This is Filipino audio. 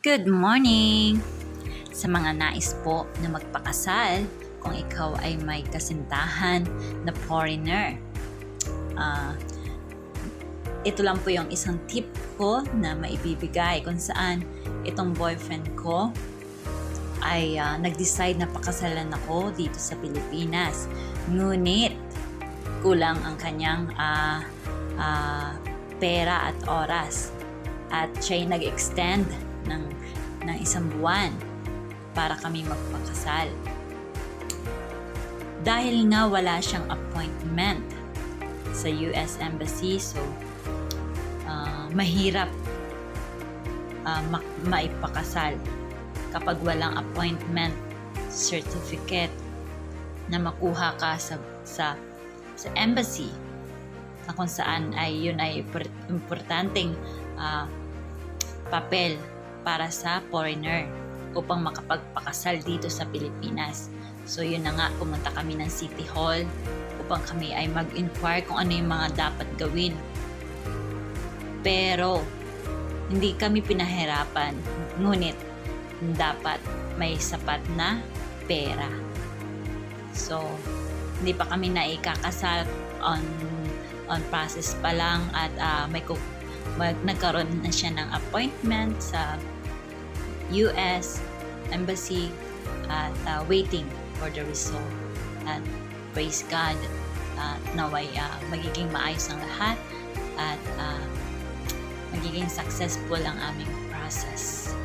Good morning! Sa mga nais po na magpakasal, kung ikaw ay may kasintahan na foreigner, ah, ito lang po yung isang tip ko na maibibigay kung saan itong boyfriend ko ay nag-decide na pakasalan ako dito sa Pilipinas. Ngunit, kulang ang kanyang pera at oras. At siya'y nag-extend ng isang buwan para kami magpakasal. Dahil nga wala siyang appointment sa US Embassy, so mahirap maipakasal kapag walang appointment certificate na makuha ka sa embassy, na kung saan ay yun ay importanteng papel para sa foreigner upang makapagpakasal dito sa Pilipinas. So yun na nga, pumunta kami ng City Hall upang kami ay mag-inquire kung ano yung mga dapat gawin. Pero hindi kami pinahirapan, ngunit dapat may sapat na pera. So hindi pa kami naikakasal, on process pa lang, at nagkaroon na siya ng appointment sa US Embassy at waiting for the result. At praise God, naway magiging maayos ang lahat at magiging successful ang aming process.